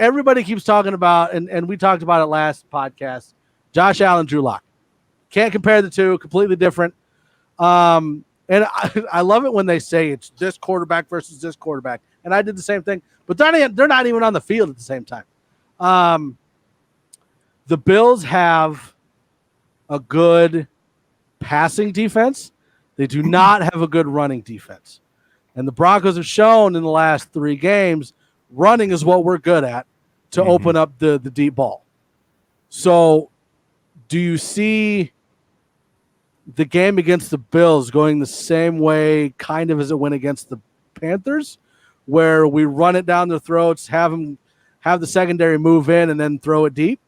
everybody keeps talking about, and we talked about it last podcast, Josh Allen, Drew Lock. Can't compare the two, completely different. And I love it when they say it's this quarterback versus this quarterback. And I did the same thing, but they're not even on the field at the same time. The Bills have a good passing defense. They do not have a good running defense. And the Broncos have shown in the last 3 games, running is what we're good at to open up the deep ball. So do you see the game against the Bills going the same way kind of as it went against the Panthers, where we run it down their throats, have the secondary move in and then throw it deep?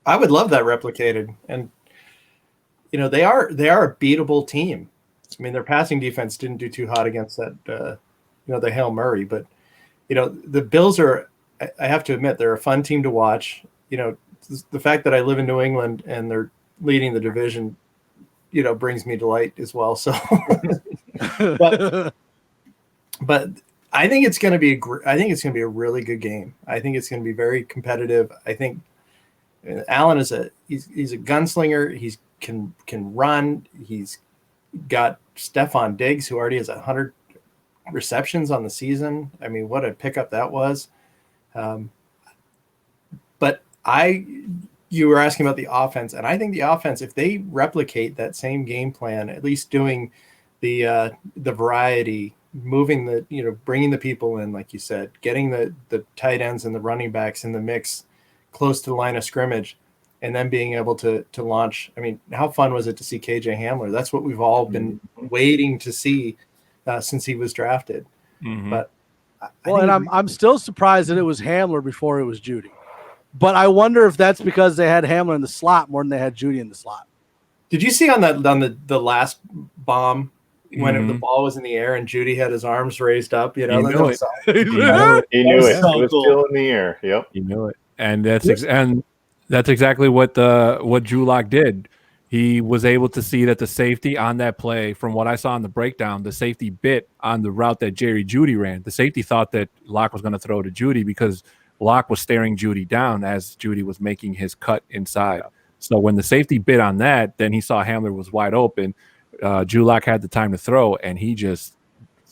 I would love that replicated. And, they are a beatable team. I mean, their passing defense didn't do too hot against that, the Hail Murray. But, the Bills are, I have to admit, they're a fun team to watch. The fact that I live in New England and they're leading the division, brings me delight as well. So, but I think it's going to be a really good game. I think it's going to be very competitive. I think Allen he's a gunslinger. He can run. He's got Stephon Diggs, who already has 100 receptions on the season. I mean, what a pickup that was. But you were asking about the offense, and I think the offense, if they replicate that same game plan, at least doing the variety, moving bringing the people in, like you said, getting the tight ends and the running backs in the mix close to the line of scrimmage, and then being able to launch. I mean, how fun was it to see KJ Hamler? That's what we've all been waiting to see since he was drafted. But I'm still surprised that it was Hamler before it was Judy. But I wonder if that's because they had Hamler in the slot more than they had Judy in the slot. Did you see on the last bomb when the ball was in the air and Judy had his arms raised up? He knew it. He knew it. It was still in the air. Yep. He knew it. And that's exactly what Drew Lock did. He was able to see that the safety on that play, from what I saw in the breakdown, the safety bit on the route that Jerry Jeudy ran. The safety thought that Lock was going to throw to Jeudy because Lock was staring Jeudy down as Jeudy was making his cut inside. So when the safety bit on that, then he saw Hamler was wide open. Drew Lock had the time to throw, and he just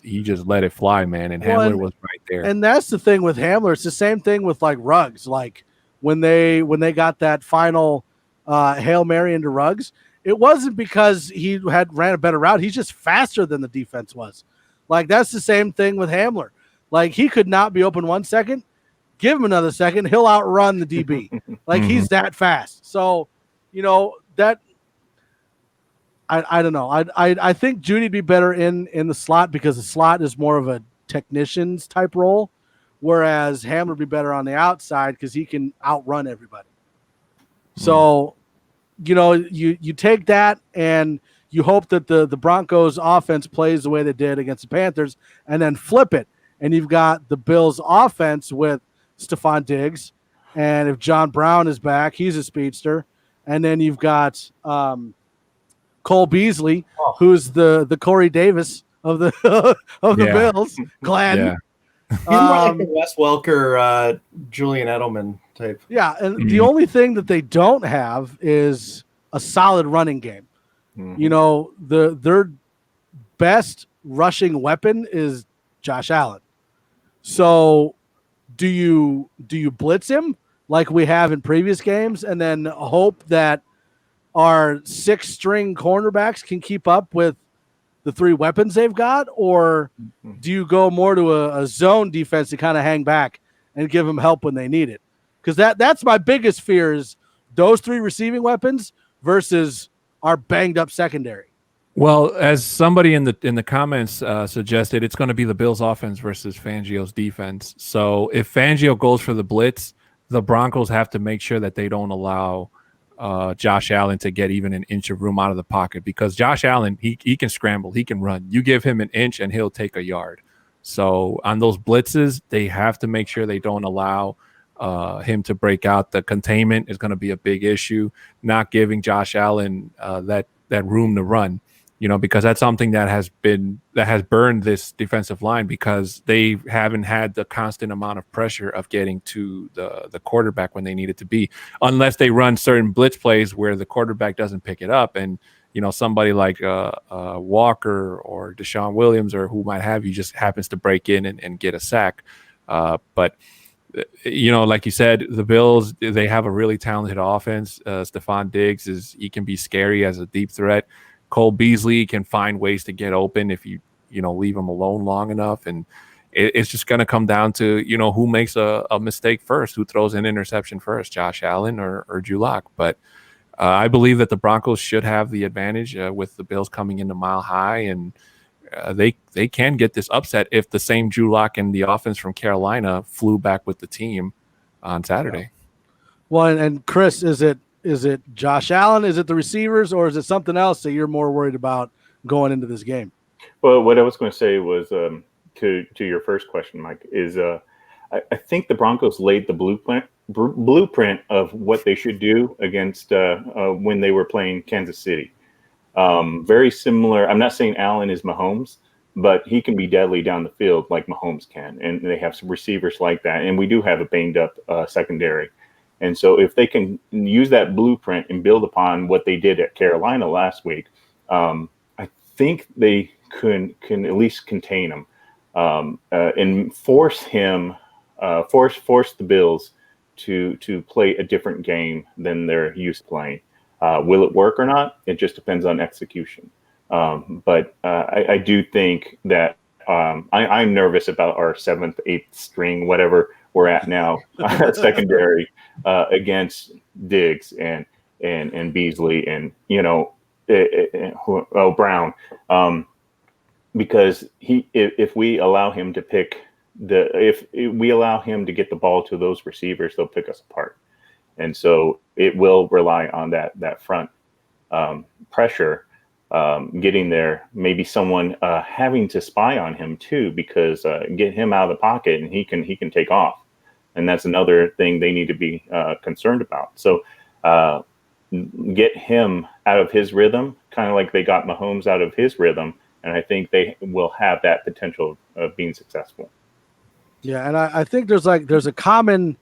let it fly, man. And Hamler was right there. And that's the thing with Hamler. It's the same thing with like Ruggs. Like when they got that final Hail Mary into Ruggs, it wasn't because he ran a better route. He's just faster than the defense was. Like that's the same thing with Hamler. Like he could not be open 1 second. Give him another second, he'll outrun the DB. Like he's that fast. So, that I don't know. I think Judy'd be better in the slot because the slot is more of a technician's type role, whereas Hamler would be better on the outside because he can outrun everybody. So, you take that and you hope that the Broncos offense plays the way they did against the Panthers, and then flip it. And you've got the Bills offense with Stephon Diggs, and if John Brown is back, he's a speedster. And then you've got Cole Beasley, who's the Corey Davis of the Bills. Glenn, he's more like the Wes Welker, Julian Edelman type. Yeah, and the only thing that they don't have is a solid running game. Their best rushing weapon is Josh Allen. So do you blitz him like we have in previous games and then hope that our 6-string cornerbacks can keep up with the 3 weapons they've got? Or do you go more to a zone defense to kind of hang back and give them help when they need it? Because that's my biggest fear is those 3 receiving weapons versus our banged up secondary. Well, as somebody in the comments suggested, it's going to be the Bills' offense versus Fangio's defense. So if Fangio goes for the blitz, the Broncos have to make sure that they don't allow Josh Allen to get even an inch of room out of the pocket, because Josh Allen, he can scramble, he can run. You give him an inch and he'll take a yard. So on those blitzes, they have to make sure they don't allow him to break out. The containment is going to be a big issue, not giving Josh Allen that room to run. because that's something that has burned this defensive line, because they haven't had the constant amount of pressure of getting to the quarterback when they need it to be, unless they run certain blitz plays where the quarterback doesn't pick it up. And, somebody like Walker or Deshaun Williams or who might have you just happens to break in and get a sack. But like you said, the Bills, they have a really talented offense. Stephon Diggs he can be scary as a deep threat. Cole Beasley can find ways to get open if you leave him alone long enough. And it's just going to come down to, who makes a mistake first, who throws an interception first, Josh Allen or Drew Lock. But I believe that the Broncos should have the advantage with the Bills coming into Mile High, and they can get this upset if the same Drew Lock and the offense from Carolina flew back with the team on Saturday. Well, and Chris, is it Josh Allen? Is it the receivers, or is it something else that you're more worried about going into this game? Well, what I was going to say was to your first question, Mike, is I think the Broncos laid the blueprint of what they should do against when they were playing Kansas City. Very similar. I'm not saying Allen is Mahomes, but he can be deadly down the field like Mahomes can, and they have some receivers like that. And we do have a banged up secondary. And so if they can use that blueprint and build upon what they did at Carolina last week, I think they can at least contain him and force him, force the Bills to play a different game than they're used to playing. Will it work or not? It just depends on execution. But I do think that I'm nervous about our 7th, 8th string, whatever we're at now, secondary against Diggs and Beasley and Brown, because if we allow him to pick if we allow him to get the ball to those receivers, they'll pick us apart, and so it will rely on that front pressure getting there. Maybe someone having to spy on him too, because get him out of the pocket and he can take off. And that's another thing they need to be concerned about. So get him out of his rhythm, kind of like they got Mahomes out of his rhythm. And I think they will have that potential of being successful. Yeah, and I think there's a common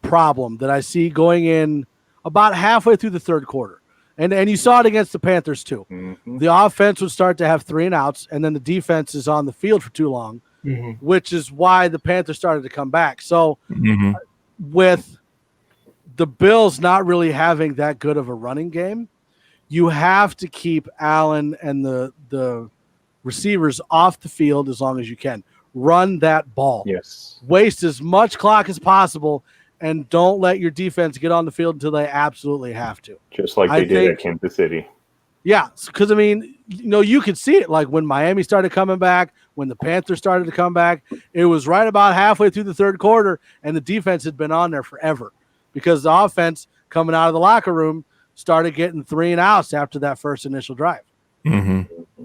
problem that I see going in about halfway through the third quarter. And you saw it against the Panthers too. Mm-hmm. The offense would start to have 3 and outs, and then the defense is on the field for too long. Mm-hmm. Which is why the Panthers started to come back. So with the Bills not really having that good of a running game, you have to keep Allen and the receivers off the field as long as you can. Run that ball. Yes. Waste as much clock as possible, and don't let your defense get on the field until they absolutely have to. Just like they did at Kansas City. Yeah, because, you could see it like when Miami started coming back, when the Panthers started to come back. It was right about halfway through the third quarter, and the defense had been on there forever because the offense coming out of the locker room started getting 3 and outs after that first initial drive. Mm-hmm.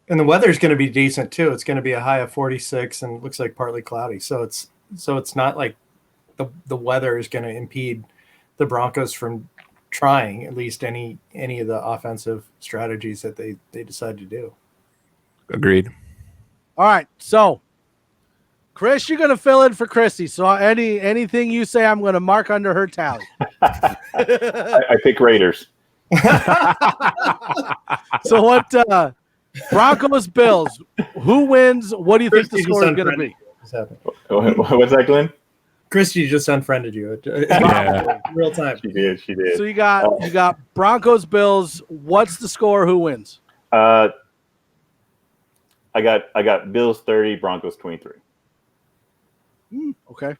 And the weather's going to be decent too. It's going to be a high of 46 and it looks like partly cloudy. So it's not like the weather is going to impede the Broncos from trying at least any of the offensive strategies that they decide to do. Agreed. All right, so Chris, you're going to fill in for Chrissy. So anything you say, I'm going to mark under her tally. I pick Raiders. So what? Broncos Bills. Who wins? What do you think the score is going to be? What's that, Glenn? Christy just unfriended you. Real time. She did. So you got Broncos Bills. What's the score? Who wins? I got Bills 30, Broncos 23. Okay.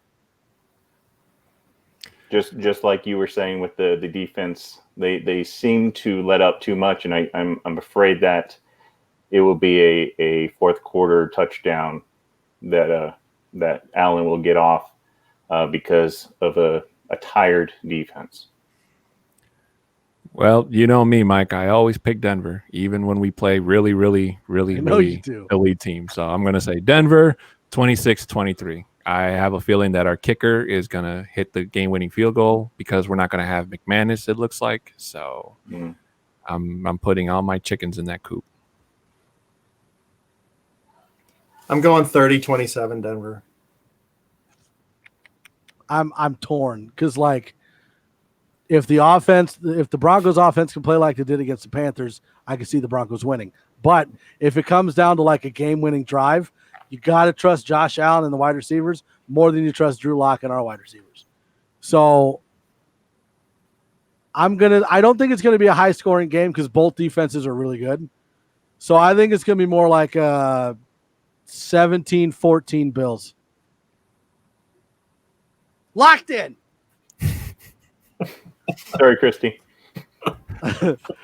Just like you were saying with the defense, they seem to let up too much, and I'm afraid that it will be a fourth quarter touchdown that Allen will get off because of a tired defense. Well, you know me, Mike. I always pick Denver, even when we play really elite teams. So I'm going to say Denver 26-23. I have a feeling that our kicker is going to hit the game-winning field goal because we're not going to have McManus, it looks like. So I'm putting all my chickens in that coop. I'm going 30-27 Denver. I'm torn because like if the Broncos offense can play like they did against the Panthers, I can see the Broncos winning. But if it comes down to like a game-winning drive, you got to trust Josh Allen and the wide receivers more than you trust Drew Lock and our wide receivers. So I don't think it's gonna be a high-scoring game because both defenses are really good. So I think it's gonna be more like 17-14 Bills. Locked in. Sorry, Christy.